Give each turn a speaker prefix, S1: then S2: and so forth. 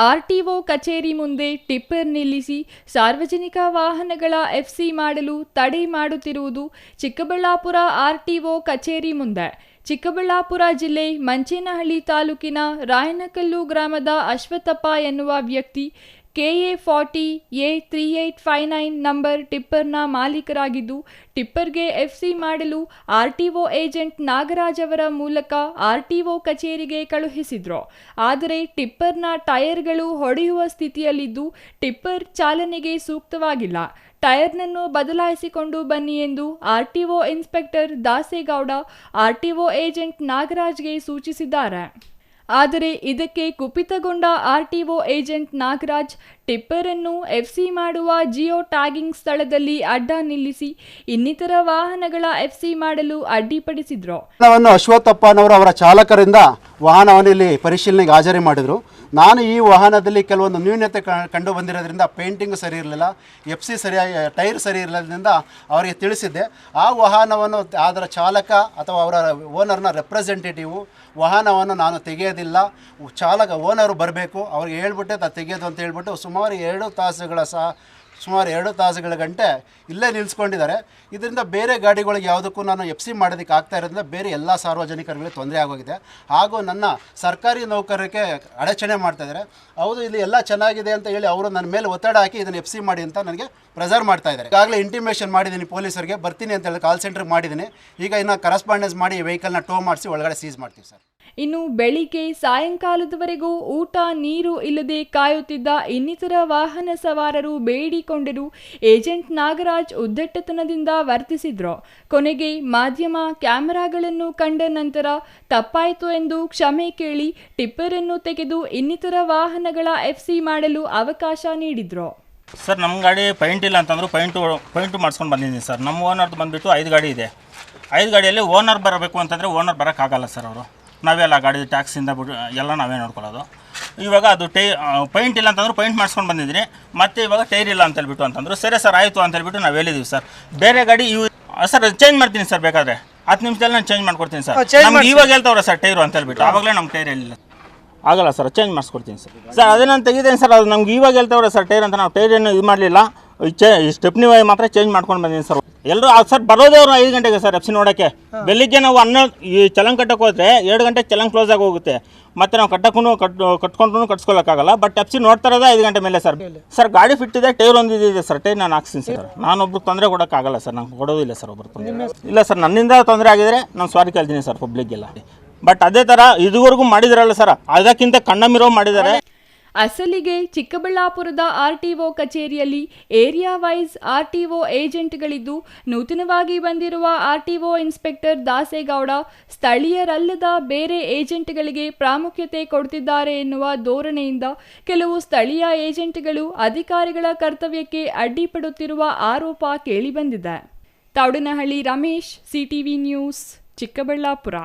S1: RTO ಕಚೇರಿ ಮುಂದೆ tipper ನಿಲ್ಲಿಸಿ ಸಾರ್ವಜನಿಕ ವಾಹನಗಳ ಎಫ್ಸಿ ಮಾಡಲು ತಡೆ ಮಾಡುತ್ತಿರುವುದು ಚಿಕ್ಕಬಳ್ಳಾಪುರ ಆರ್ಟಿಒ ಕಚೇರಿ ಮುಂದೆ. ಚಿಕ್ಕಬಳ್ಳಾಪುರ ಜಿಲ್ಲೆ ಮಂಚೇನಹಳ್ಳಿ ತಾಲೂಕಿನ ರಾಯನಕಲ್ಲು ಗ್ರಾಮದ ಅಶ್ವತ್ಥಪ್ಪ ಎನ್ನುವ ವ್ಯಕ್ತಿ KA40A3859 ನಂಬರ್ ಟಿಪ್ಪರ್ನ ಮಾಲೀಕರಾಗಿದ್ದು, ಟಿಪ್ಪರ್ಗೆ ಎಫ್ಸಿ ಮಾಡಲು ಆರ್ಟಿಒ ಏಜೆಂಟ್ ನಾಗರಾಜ್ ಅವರ ಮೂಲಕ ಆರ್ಟಿಒ ಕಚೇರಿಗೆ ಕಳುಹಿಸಿದ್ರು. ಆದರೆ ಟಿಪ್ಪರ್ನ ಟೈರ್ಗಳು ಹೊಡೆಯುವ ಸ್ಥಿತಿಯಲ್ಲಿದ್ದು ಟಿಪ್ಪರ್ ಚಾಲನೆಗೆ ಸೂಕ್ತವಾಗಿಲ್ಲ. ಟೈರ್ನನ್ನು ಬದಲಾಯಿಸಿಕೊಂಡು ಬನ್ನಿ ಎಂದು RTO inspector Dasegowda RTO agent ನಾಗರಾಜ್ಗೆ ಸೂಚಿಸಿದ್ದಾರೆ. ಆದರೆ ಇದಕ್ಕೆ ಕುಪಿತಗೊಂಡ ಆರ್ಟಿಒ ಏಜೆಂಟ್ ನಾಗರಾಜ್ ಟಿಪ್ಪರ್ ಅನ್ನು ಎಫ್ಸಿ ಮಾಡುವ ಜಿಯೋ ಟ್ಯಾಗಿಂಗ್ ಸ್ಥಳದಲ್ಲಿ ಅಡ್ಡ ನಿಲ್ಲಿಸಿ ಇನ್ನಿತರ ವಾಹನಗಳ ಎಫ್ಸಿ ಮಾಡಲು ಅಡ್ಡಿಪಡಿಸಿದ್ರು.
S2: ಅಶ್ವತ್ಥಪ್ಪನವರು ಅವರ ಚಾಲಕರಿಂದ ವಾಹನವನ್ನು ಇಲ್ಲಿ ಪರಿಶೀಲನೆಗೆ ಹಾಜರಿ ಮಾಡಿದರು. ನಾನು ಈ ವಾಹನದಲ್ಲಿ ಕೆಲವೊಂದು ನ್ಯೂನತೆ ಕಂಡು ಬಂದಿರೋದ್ರಿಂದ ಪೇಂಟಿಂಗ್ ಸರಿ ಇರಲಿಲ್ಲ, ಎಫ್ಸಿ ಸರಿಯಾಗಿ ಟೈರ್ ಸರಿ ಇರಲಿಲ್ಲದ್ರಿಂದ ಅವರಿಗೆ ತಿಳಿಸಿದ್ದೆ. ಆ ವಾಹನವನ್ನು ಅದರ ಚಾಲಕ ಅಥವಾ ಅವರ ಓನರ್ನ ರೆಪ್ರೆಸೆಂಟೇಟಿವು ವಾಹನವನ್ನು ನಾನು ತೆಗೆಯೋದಿಲ್ಲ, ಓನರು ಬರಬೇಕು, ಅವ್ರಿಗೆ ಹೇಳ್ಬಿಟ್ಟೆ ತೆಗೆಯೋದು ಅಂತ ಹೇಳ್ಬಿಟ್ಟು ಸುಮಾರು 2 ತಾಸುಗಳ ಗಂಟೆ ಇಲ್ಲೇ ನಿಲ್ಲಿಸ್ಕೊಂಡಿದ್ದಾರೆ. ಇದರಿಂದ ಬೇರೆ ಗಾಡಿಗಳಿಗೆ ಯಾವುದಕ್ಕೂ ನಾನು ಎಫ್ಸಿ ಮಾಡೋದಕ್ಕೆ ಆಗ್ತಾ ಇರೋದ್ರಿಂದ ಬೇರೆ ಎಲ್ಲ ಸಾರ್ವಜನಿಕರಿಗೆ ತೊಂದರೆ ಆಗೋಗಿದೆ. ಹಾಗೂ ನನ್ನ ಸರ್ಕಾರಿ ನೌಕರರಿಗೆ ಅಡಚಣೆ ಮಾಡ್ತಾಯಿದ್ದಾರೆ. ಹೌದು, ಇಲ್ಲಿ ಎಲ್ಲ ಚೆನ್ನಾಗಿದೆ ಅಂತ ಹೇಳಿ ಅವರು ನನ್ನ ಮೇಲೆ ಒತ್ತಡ ಹಾಕಿ ಇದನ್ನು ಎಫ್ಸಿ ಮಾಡಿ ಅಂತ ನನಗೆ ಪ್ರೆಸರ್ ಮಾಡ್ತಾ ಇದ್ದಾರೆ. ಈಗಾಗಲೇ ಇಂಟಿಮೇಷನ್ ಮಾಡಿದ್ದೀನಿ, ಪೊಲೀಸರಿಗೆ ಬರ್ತೀನಿ ಅಂತ ಹೇಳಿ ಕಾಲ್ ಸೆಂಟ್ರಿಗೆ ಮಾಡಿದ್ದೀನಿ. ಈಗ ಇನ್ನು ಕರೆಸ್ಪಾಂಡೆನ್ಸ್ ಮಾಡಿ ವೆಹಿಕಲ್ನ ಟೋ ಮಾಡಿಸಿ ಒಳಗಡೆ ಸೀಸ್ ಮಾಡ್ತೀವಿ ಸರ್.
S1: ಇನ್ನು ಬೆಳಿಗ್ಗೆ ಸಾಯಂಕಾಲದವರೆಗೂ ಊಟ ನೀರು ಇಲ್ಲದೆ ಕಾಯುತ್ತಿದ್ದ ಇನ್ನಿತರ ವಾಹನ ಸವಾರರು ಬೇಡಿಕೊಂಡರು. ಏಜೆಂಟ್ ನಾಗರಾಜ್ ಉದ್ದಟತನದಿಂದ ವರ್ತಿಸಿದ್ರು. ಕೊನೆಗೆ ಮಾಧ್ಯಮ ಕ್ಯಾಮೆರಾಗಳನ್ನು ಕಂಡ ನಂತರ ತಪ್ಪಾಯಿತು ಎಂದು ಕ್ಷಮೆ ಕೇಳಿ ಟಿಪ್ಪರ್ ಅನ್ನು ತೆಗೆದು ಇನ್ನಿತರ ವಾಹನಗಳ ಎಫ್ಸಿ ಮಾಡಲು ಅವಕಾಶ ನೀಡಿದ್ರು.
S3: ಸರ್, ನಮ್ಮ ಗಾಡಿ ಪೈಂಟ್ ಇಲ್ಲ ಅಂತಂದ್ರು ಪೈಂಟು ಮಾಡಿಸ್ಕೊಂಡು ಬಂದಿದ್ದೀನಿ ಸರ್. ನಮ್ಮ ಓನರ್ದು ಬಂದುಬಿಟ್ಟು 5 ಗಾಡಿ ಇದೆ. 5 ಗಾಡಿಯಲ್ಲಿ ಓನರ್ ಬರಬೇಕು ಅಂತಂದರೆ ಓನರ್ ಬರೋಕ್ಕಾಗಲ್ಲ ಸರ್. ಅವರು ನಾವೆಲ್ಲ ಗಾಡಿ ಟ್ಯಾಕ್ಸಿಂದ ಬಿಟ್ಟು ಎಲ್ಲ ನಾವೇ ನೋಡ್ಕೊಳ್ಳೋದು. ಇವಾಗ ಅದು ಪೈಂಟ್ ಇಲ್ಲ ಅಂತಂದ್ರೆ ಪೈಂಟ್ ಮಾಡಿಸ್ಕೊಂಡು ಬಂದಿದ್ದೀನಿ. ಮತ್ತು ಇವಾಗ ಟೈರ್ ಇಲ್ಲ ಅಂತ ಹೇಳ್ಬಿಟ್ಟು ಅಂತಂದರು. ಸರಿ ಸರ್, ಆಯಿತು ಅಂತ ಹೇಳ್ಬಿಟ್ಟು ನಾವು ಹೇಳಿದ್ದೀವಿ ಸರ್. ಬೇರೆ ಗಾಡಿ ಸರ್ ಚೇಂಜ್ ಮಾಡ್ತೀನಿ ಸರ್, ಬೇಕಾದರೆ 10 ನಿಮಿಷದಲ್ಲಿ ನಾನು ಚೇಂಜ್ ಮಾಡ್ಕೊಡ್ತೀನಿ ಸರ್. ನಮ್ಗೆ ಇವಾಗ ಹೇಳ್ತವ್ರೆ ಸರ್ ಟೈರು ಅಂತ ಹೇಳ್ಬಿಟ್ಟು. ಆವಾಗಲೇ ನಮ್ಮ ಟೈರ್ ಹೇಳಿಲ್ಲ, ಆಗಲ್ಲ ಸರ್, ಚೇಂಜ್ ಮಾಡಿಸ್ಕೊಡ್ತೀನಿ ಸರ್. ಸರ್ ಅದೇ ನಾನು ತೆಗಿದ್ದೇನೆ ಸರ್, ಅದು ನಮ್ಗೆ ಇವಾಗ ಹೇಳ್ತವ್ರೆ ಸರ್ ಟೈರ್ ಅಂತ. ನಾವು ಟೈರ್ ಏನು ಇದು ಮಾಡಲಿಲ್ಲ, ಸ್ಟೆಪ್ನಿ ಮಾತ್ರ ಚೇಂಜ್ ಮಾಡ್ಕೊಂಡು ಬಂದೀನಿ ಸರ್. ಎಲ್ಲರೂ ಸರ್ ಬರೋದೇ ಅವರು 5 ಗಂಟೆಗೆ ಸರ್ ಎಫ್ಸಿ ನೋಡೋಕ್ಕೆ. ಬೆಳಿಗ್ಗೆ ನಾವು ಈ ಚಲನ್ ಕಟ್ಟಕ್ಕೆ ಹೋದರೆ 2 ಗಂಟೆಗೆ ಚಲನ್ ಕ್ಲೋಸ್ ಆಗಿ ಹೋಗುತ್ತೆ. ಮತ್ತು ನಾವು ಕಟ್ಕೊಂಡ್ರೂ ಕಟ್ಸ್ಕೊಳ್ಳೋಕ್ಕಾಗಲ್ಲ. ಬಟ್ ಎಫ್ಸಿ ನೋಡ್ತಾ ಇರೋದೇ 5 ಗಂಟೆ ಮೇಲೆ ಸರ್. ಸರ್ ಗಾಡಿ ಫಿಟ್ ಇದೆ, ಟೈರ್ ಒಂದಿದೆ ಸರ್. ಟೈರ್ ನಾನು ಹಾಕ್ತೀನಿ ಸರ್. ನಾನೊಬ್ರು ತೊಂದರೆ ಕೊಡೋಕ್ಕಾಗಲ್ಲ ಸರ್, ನಾನು ಕೊಡೋದಿಲ್ಲ ಸರ್ ಒಬ್ಬರು ತೊಂದರೆ. ಇಲ್ಲ ಸರ್, ನನ್ನಿಂದ ತೊಂದರೆ ಆಗಿದ್ರೆ ನಾನು ಸಾರಿ ಕೇಳ್ತೀನಿ ಸರ್ ಪಬ್ಲಿಕ್ಗೆಲ್ಲ. ಬಟ್ ಅದೇ ಥರ ಇದುವರೆಗೂ ಮಾಡಿದಾರಲ್ಲ ಸರ್, ಅದಕ್ಕಿಂತ ಕಣ್ಣಮಿರೋ ಮಾಡಿದ್ದಾರೆ.
S1: ಅಸಲಿಗೆ ಚಿಕ್ಕಬಳ್ಳಾಪುರದ ಆರ್ಟಿಒ ಕಚೇರಿಯಲ್ಲಿ ಏರಿಯಾ ವೈಸ್ ಆರ್ಟಿಒ ಏಜೆಂಟ್ಗಳಿದ್ದು, ನೂತನವಾಗಿ ಬಂದಿರುವ ಆರ್ಟಿಒ ಇನ್ಸ್ಪೆಕ್ಟರ್ ದಾಸೇಗೌಡ ಸ್ಥಳೀಯರಲ್ಲದ ಬೇರೆ ಏಜೆಂಟ್ಗಳಿಗೆ ಪ್ರಾಮುಖ್ಯತೆ ಕೊಡ್ತಿದ್ದಾರೆ ಎನ್ನುವ ಧೋರಣೆಯಿಂದ ಕೆಲವು ಸ್ಥಳೀಯ ಏಜೆಂಟ್ಗಳು ಅಧಿಕಾರಿಗಳ ಕರ್ತವ್ಯಕ್ಕೆ ಅಡ್ಡಿಪಡುತ್ತಿರುವ ಆರೋಪ ಕೇಳಿಬಂದಿದೆ. Thoudanahalli Ramesh, CTV news, Chikkaballapur.